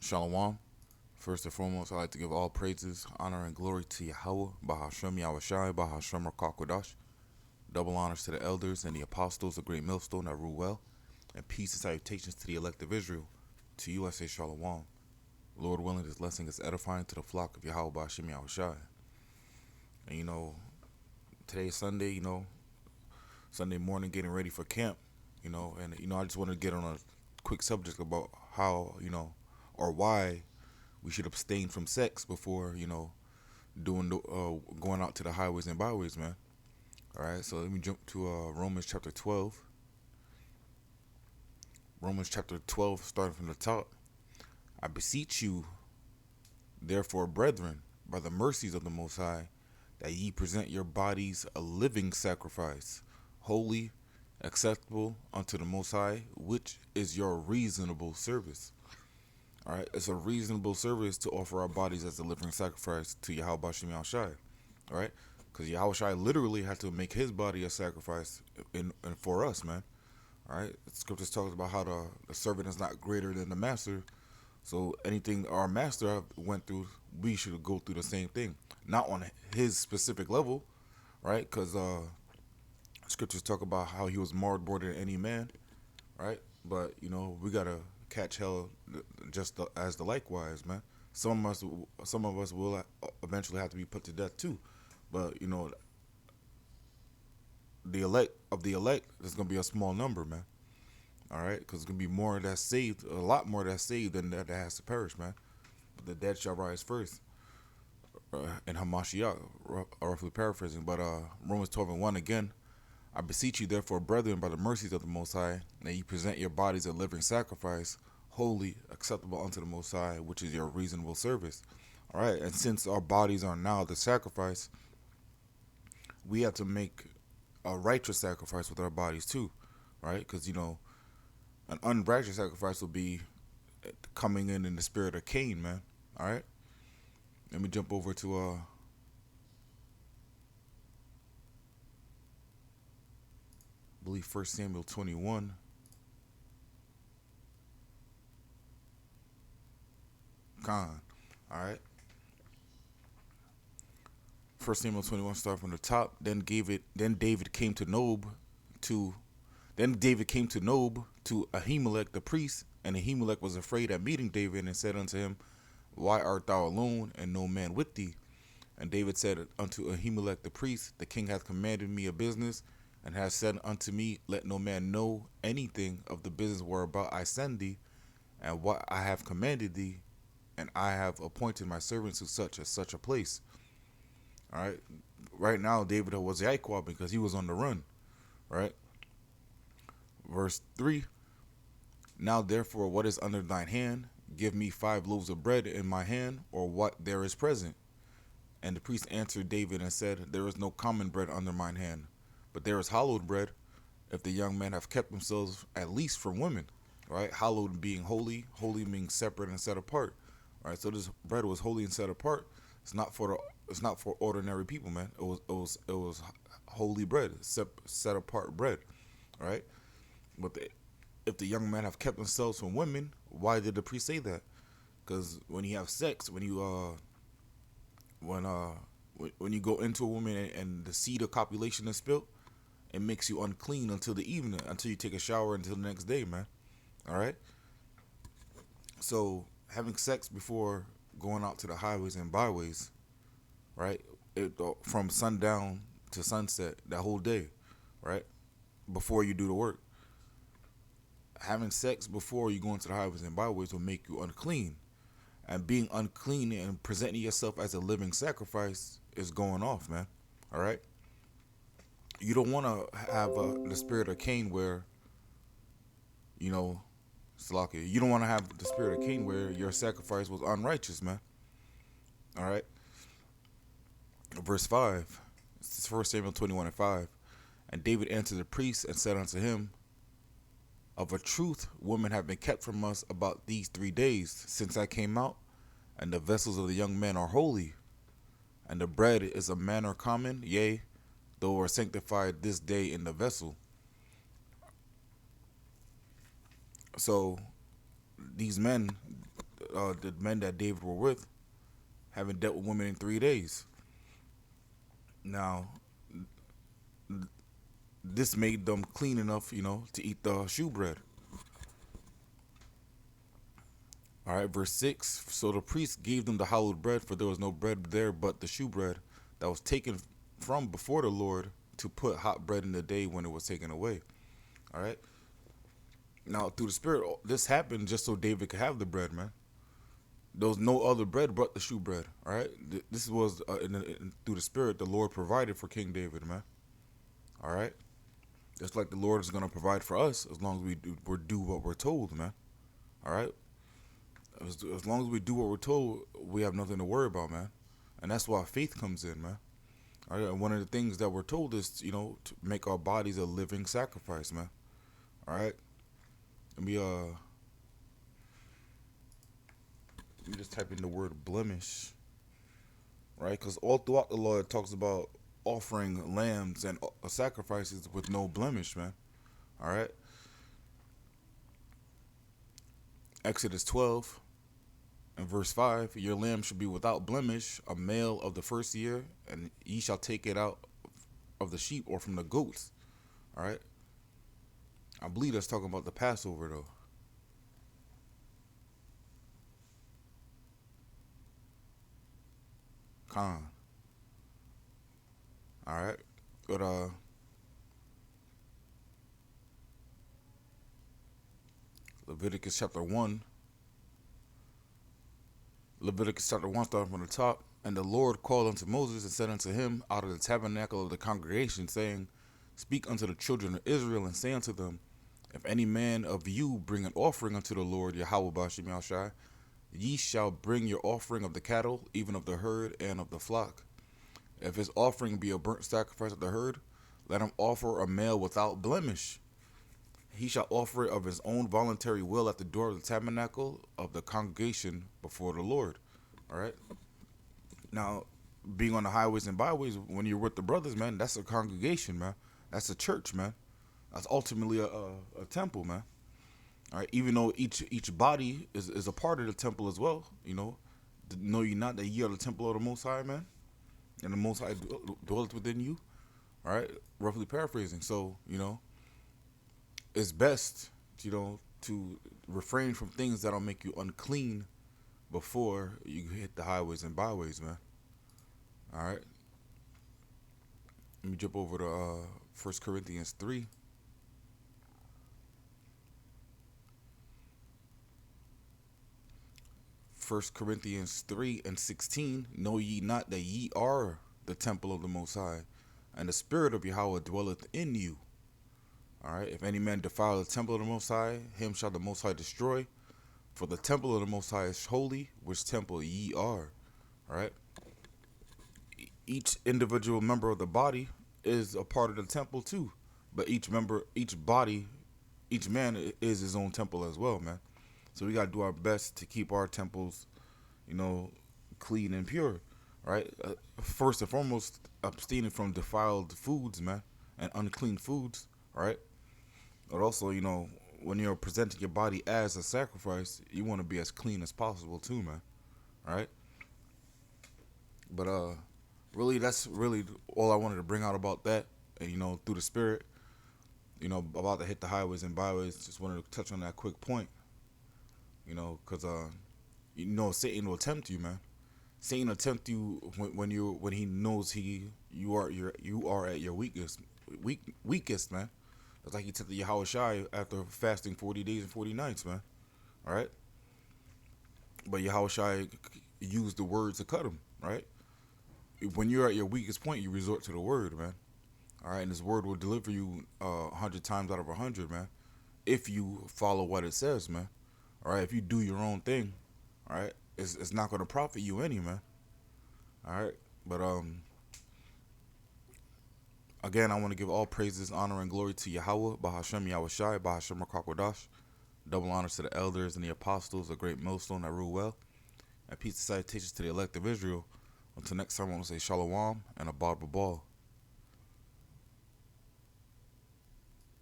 Shalom. First and foremost, I'd like to give all praises, honor, and glory to Yahweh, Bahashem Yahushai, Bahashem Rakakwadash. Double honors to the elders and the apostles, the great millstone that rule well, and peace and salutations to the elect of Israel. To you I say Shalom. Lord willing, this lesson is edifying to the flock of Yahweh, Bahashem Yahushai. And today is Sunday, Sunday morning getting ready for camp, I just want to get on a quick subject about how, or why we should abstain from sex before, doing going out to the highways and byways, man. All right, so let me jump to Romans chapter 12. Romans chapter 12, starting from the top. I beseech you, therefore, brethren, by the mercies of the Most High, that ye present your bodies a living sacrifice, holy, acceptable unto the Most High, which is your reasonable service. All right, it's a reasonable service to offer our bodies as a living sacrifice to Yahweh Bashem Yahushai. All right, because Yahushai literally had to make his body a sacrifice for us, man. All right, the scriptures talks about how the servant is not greater than the master. So anything our master went through, we should go through the same thing. Not on his specific level, right? Because scriptures talk about how he was marred more than any man, right? But we gotta catch hell just as the likewise, man. Some of us will eventually have to be put to death too. But the elect, there's gonna be a small number, man. All right, because it's gonna be more that's saved, a lot more that's saved than that has to perish, man. But the dead shall rise first. In Hamashiach, roughly paraphrasing, but Romans 12:1 again. I beseech you, therefore, brethren, by the mercies of the Most High, that ye present your bodies a living sacrifice, holy, acceptable unto the Most High, which is your reasonable service. All right, and since our bodies are now the sacrifice, we have to make a righteous sacrifice with our bodies too, right? Because an unrighteous sacrifice will be coming in the spirit of Cain, man. All right, let me jump over to I believe 1 Samuel 21. Con. All right. 1 Samuel 21, start from the top. Then David came to Nob to Ahimelech the priest, and Ahimelech was afraid at meeting David, and said unto him, Why art thou alone, and no man with thee? And David said unto Ahimelech the priest, The king hath commanded me a business, and hath said unto me, Let no man know anything of the business whereabout I send thee, and what I have commanded thee, and I have appointed my servants to such and such a place. All right. Right now, David was Yahweh because he was on the run. Right. Verse 3. Now therefore, what is under thine hand? Give me 5 loaves of bread in my hand, or what there is present. And the priest answered David and said, There is no common bread under mine hand, but there is hallowed bread, if the young men have kept themselves at least from women. Right? Hallowed being holy, holy meaning separate and set apart. All right, so this bread was holy and set apart. It's not for ordinary people, man. It was holy bread, set apart bread. All right, but if the young men have kept themselves from women, why did the priest say that? Because when you have sex, when you go into a woman and the seed of copulation is spilled, it makes you unclean until the evening, until you take a shower until the next day, man. All right. So having sex before going out to the highways and byways, right? From sundown to sunset, that whole day, right? Before you do the work. Having sex before you go into the highways and byways will make you unclean. And being unclean and presenting yourself as a living sacrifice is going off, man. All right? You don't want to have the spirit of Cain where, Slaki, you don't want to have the spirit of Cain where your sacrifice was unrighteous, man. All right? Verse 5. This is 1 Samuel 21:5. And David answered the priest and said unto him, Of a truth, women have been kept from us about these 3 days since I came out, and the vessels of the young men are holy, and the bread is a manner common, yea, though are sanctified this day in the vessel. So these men, the men that David were with haven't dealt with women in 3 days. Now, this made them clean enough, to eat the shewbread. All right, verse 6. So the priest gave them the hallowed bread, for there was no bread there but the shewbread that was taken from before the Lord to put hot bread in the day when it was taken away. All right. Now, through the Spirit, this happened just so David could have the bread, man. There was no other bread but the shewbread. All right. This was, through the Spirit, the Lord provided for King David, man. All right. Just like the Lord is going to provide for us as long as we do what we're told, man. All right. As long as we do what we're told, we have nothing to worry about, man. And that's why faith comes in, man. All right. And one of the things that we're told is, to make our bodies a living sacrifice, man. All right. Let me just type in the word blemish, right? Because all throughout the law it talks about offering lambs and sacrifices with no blemish, man. All right. Exodus 12 and verse 5, your lamb shall be without blemish, a male of the first year, and ye shall take it out of the sheep or from the goats. All right. I believe that's talking about the Passover, though. Con. All right. But, Leviticus chapter 1. Leviticus chapter 1, starting from the top. And the Lord called unto Moses and said unto him out of the tabernacle of the congregation, saying, speak unto the children of Israel and say unto them, if any man of you bring an offering unto the Lord Yahweh Bashim Yahushai, ye shall bring your offering of the cattle, even of the herd and of the flock. If his offering be a burnt sacrifice of the herd, let him offer a male without blemish. He shall offer it of his own voluntary will at the door of the tabernacle of the congregation before the Lord. All right. Now, being on the highways and byways, when you're with the brothers, man, that's a congregation, man. That's a church, man. That's ultimately a temple, man. All right. Even though each body is a part of the temple as well, know ye not that ye are the temple of the Most High, man, and the Most High dwelleth within you. All right. Roughly paraphrasing. So, it's best, to refrain from things that'll make you unclean before you hit the highways and byways, man. All right. Let me jump over to 1 Corinthians 3. 1 Corinthians 3 and 16, know ye not that ye are the temple of the Most High, and the Spirit of Yahweh dwelleth in you. All right. If any man defile the temple of the Most High, him shall the Most High destroy. For the temple of the Most High is holy, which temple ye are. All right. Each individual member of the body is a part of the temple too, but each body, each man is his own temple as well, man. So we gotta do our best to keep our temples, clean and pure, right? First and foremost, abstaining from defiled foods, man, and unclean foods, right? But also, when you're presenting your body as a sacrifice, you want to be as clean as possible too, man. All right. But really, that's really all I wanted to bring out about that, and through the Spirit, about to hit the highways and byways. Just wanted to touch on that quick point. Because Satan will tempt you, man. Satan will tempt you when he knows you are at your weakest, man. It's like he tempted Yahweh Shai after fasting 40 days and 40 nights, man. All right. But Yahweh Shai used the word to cut him, right? When you're at your weakest point, you resort to the word, man. All right, and this word will deliver you 100 times out of 100, man, if you follow what it says, man. All right, if you do your own thing, all right, it's not going to profit you any, man. All right, but again, I want to give all praises, honor, and glory to Yahweh, Bahashem Yahushai, Bahashem Rakakwadash. Double honors to the elders and the apostles, a great millstone that rule well. And peace and salutations to the elect of Israel. Until next time, I want to say shalom and a barber ball.